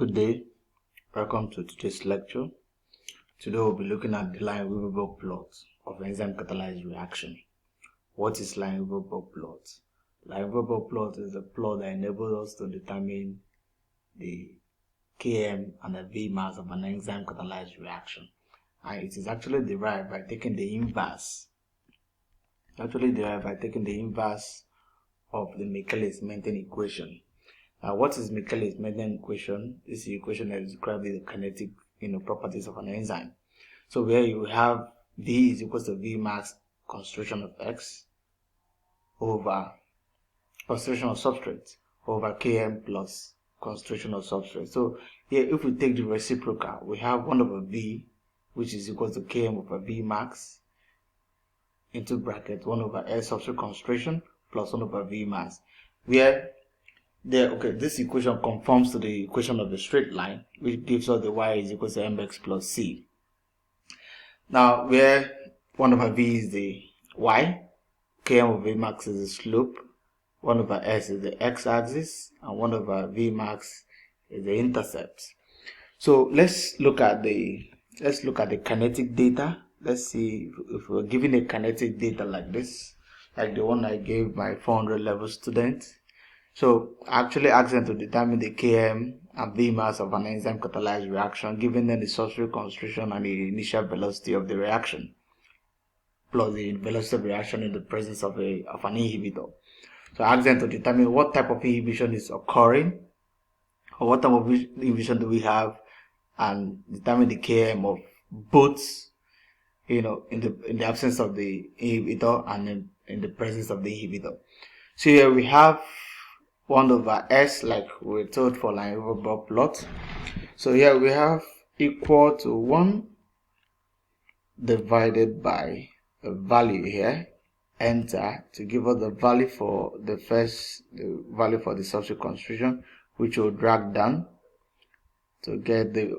Good day, welcome to today's lecture. Today we'll be looking at the Lineweaver-Burk plot of enzyme catalyzed reaction. What is Lineweaver-Burk plot? Lineweaver-Burk plot is a plot that enables us to determine the Km and the Vmax of an enzyme catalyzed reaction. And it is actually derived by taking the inverse. Of the Michaelis-Menten equation. Now, what is Michaelis-Menten equation? This is the equation that describes the kinetic properties of an enzyme. So where you have V is equal to Vmax concentration of X over concentration of substrate over Km plus concentration of substrate. So here, if we take the reciprocal, we have 1 over V, which is equal to Km over Vmax into bracket 1 over S substrate concentration plus 1 over Vmax, where this equation conforms to the equation of the straight line, which gives us the y is equal to mx plus c. Now, where 1 over v is the y, km over vmax is the slope, 1 over s is the x-axis, and 1 over vmax is the intercept. So let's look at the kinetic data. Let's see if we're given a kinetic data like this, like the one I gave my 400 level student. So actually ask them to determine the Km and Vmax of an enzyme catalyzed reaction, given them the substrate concentration and the initial velocity of the reaction, plus the velocity of reaction in the presence of an inhibitor. So ask them to determine what type of inhibition is occurring, or what type of inhibition do we have, and determine the Km of both, in the absence of the inhibitor and in the presence of the inhibitor. So here we have 1 over S, like we're told for Lineweaver-Burk plot. So here we have equal to 1 divided by the value here, enter, to give us the value for the substrate concentration, which will drag down to get the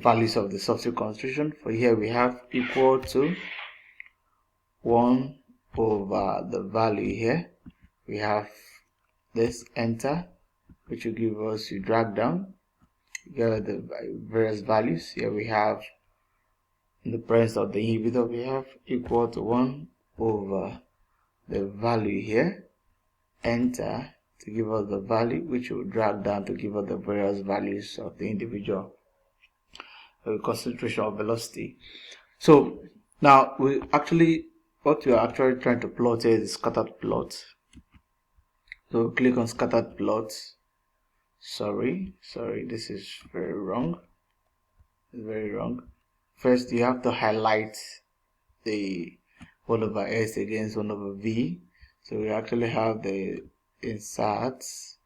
values of the substrate concentration. For here we have equal to 1 over the value here. We have this, enter, which will give us, you drag down, you get the various values. Here we have, in the presence of the inhibitor, we have equal to 1 over the value here, enter, to give us the value, which will drag down to give us the various values of the individual concentration or velocity. So now what we are actually trying to plot here is scattered plot. So click on scattered plots. Sorry, this is very wrong. It's very wrong. First, you have to highlight the 1 over S against 1 over V. So we actually have the inserts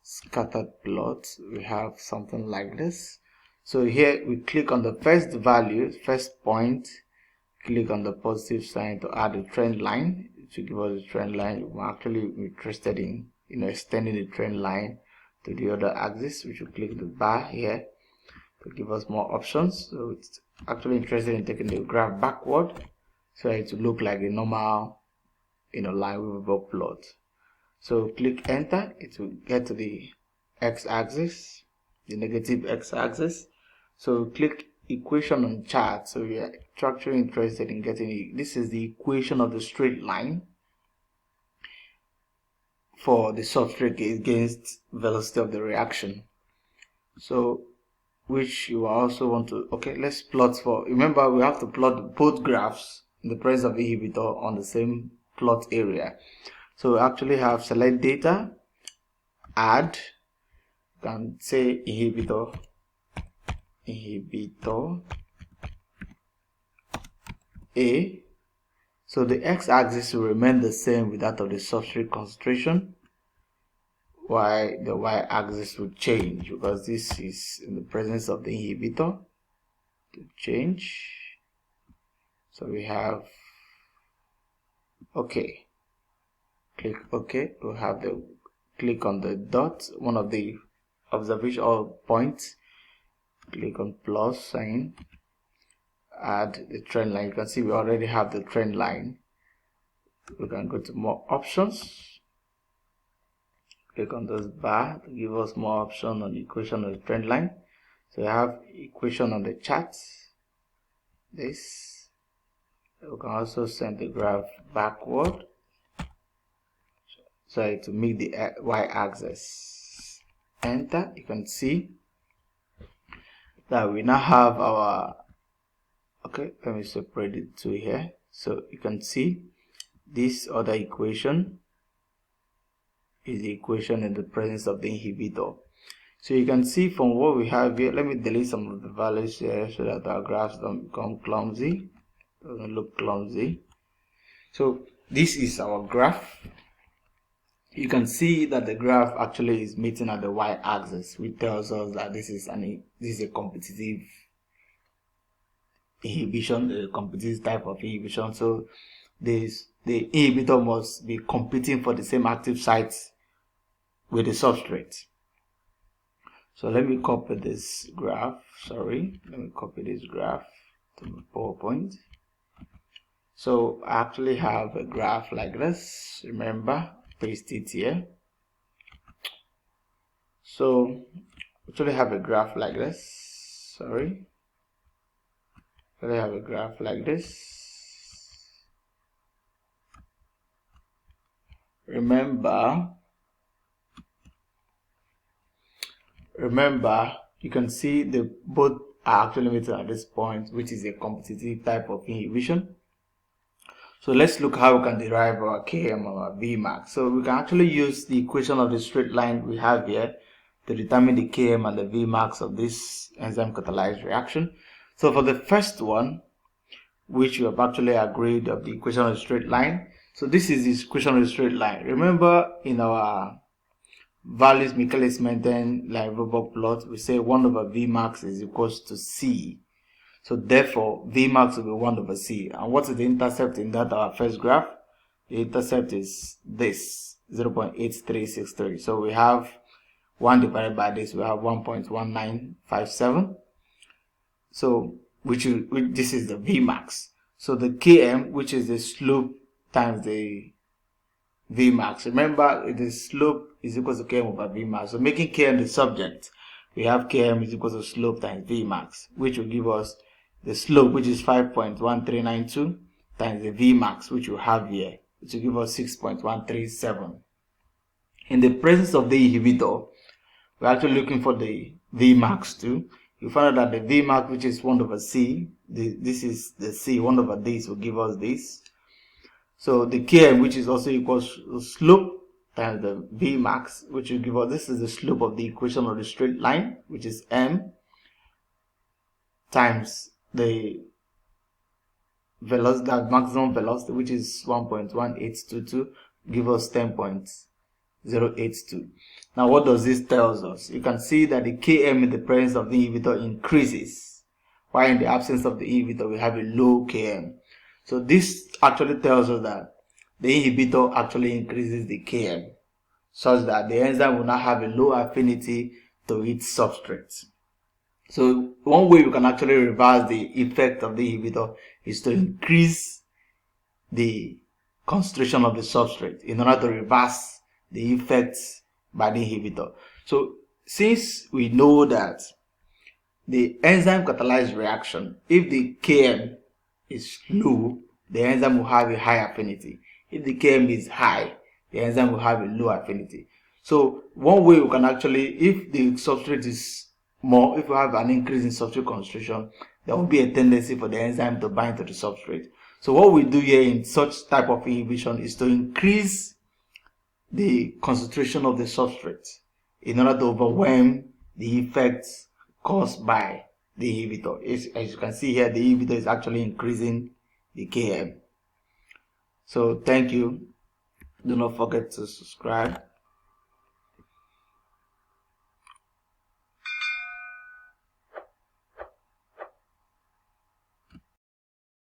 scattered plot. We have something like this. So here we click on the first value, first point, click on the positive sign to add a trend line. To give us a trend line, we're actually interested in extending the trend line to the other axis, which will click the bar here to give us more options. So it's actually interested in taking the graph backward, so it will look like a normal Lineweaver-Burk plot. So click enter, it will get to the x-axis, the negative x-axis. So click equation on chart. So we are actually interested in getting this is the equation of the straight line for the substrate against velocity of the reaction. So which you also want to, let's plot for, remember we have to plot both graphs in the presence of inhibitor on the same plot area. So we actually have select data, add, you can say inhibitor A. So the x-axis will remain the same with that of the substrate concentration, while the y-axis will change because this is in the presence of the inhibitor to change. So we have click OK. We'll have the click on the dot, one of the observation points, click on plus sign, add the trend line. You can see we already have the trend line. We can go to more options, click on this bar to give us more option on the equation of the trend line. So we have equation on the chart. This we can also send the graph backward, so to meet the y-axis. Enter. You can see that we now have our, okay, let me separate it to here. So you can see this other equation is the equation in the presence of the inhibitor. So you can see from what we have here, let me delete some of the values here so that our graphs don't become clumsy, doesn't look clumsy. So this is our graph. You can see that the graph actually is meeting at the y-axis, which tells us that this is a competitive inhibition, a competitive type of inhibition. So the inhibitor must be competing for the same active sites with the substrate. So let me copy this graph. Let me copy this graph to my PowerPoint. So I actually have a graph like this. Remember, paste it here. So actually have a graph like this. I have a graph like this. Remember, you can see the both are actually meeting at this point, which is a competitive type of inhibition. So let's look how we can derive our Km or our Vmax. So we can actually use the equation of the straight line we have here to determine the Km and the Vmax of this enzyme catalyzed reaction. So for the first one, which we have actually agreed of the equation of the straight line. So this is the equation of the straight line. Remember, in our values Michaelis-Menten Lineweaver-Burk plot, we say 1 over Vmax is equals to C. So therefore, Vmax will be 1 over C. And what is the intercept in that our first graph? The intercept is this, 0.8363. So we have 1 divided by this, we have 1.1957. So this is the Vmax. So the Km, which is the slope times the Vmax. Remember, the slope is equal to Km over Vmax. So making Km the subject, we have Km is equal to slope times Vmax, which will give us the slope, which is 5.1392, times the Vmax, which we have here, which will give us 6.137. In the presence of the inhibitor, we're actually looking for the Vmax too. You find out that the Vmax, which is 1 over C, this is the C, 1 over this will give us this. So the Km, which is also equals to slope times the Vmax, which will give us, this is the slope of the equation of the straight line, which is M, times the velocity, that maximum velocity, which is 1.1822, give us 10.082. Now what does this tell us? You can see that the Km in the presence of the inhibitor increases, while in the absence of the inhibitor we have a low Km. So this actually tells us that the inhibitor actually increases the Km, such that the enzyme will not have a low affinity to its substrate. So one way we can actually reverse the effect of the inhibitor is to increase the concentration of the substrate in order to reverse the effects by the inhibitor. So since we know that the enzyme catalyzed reaction, if the Km is low, the enzyme will have a high affinity. If the Km is high, the enzyme will have a low affinity. So one way we can actually, if the substrate is more, if we have an increase in substrate concentration, there will be a tendency for the enzyme to bind to the substrate. So what we do here in such type of inhibition is to increase the concentration of the substrate in order to overwhelm the effects caused by the inhibitor. As you can see here, the inhibitor is actually increasing the Km. So thank you. Do not forget to subscribe.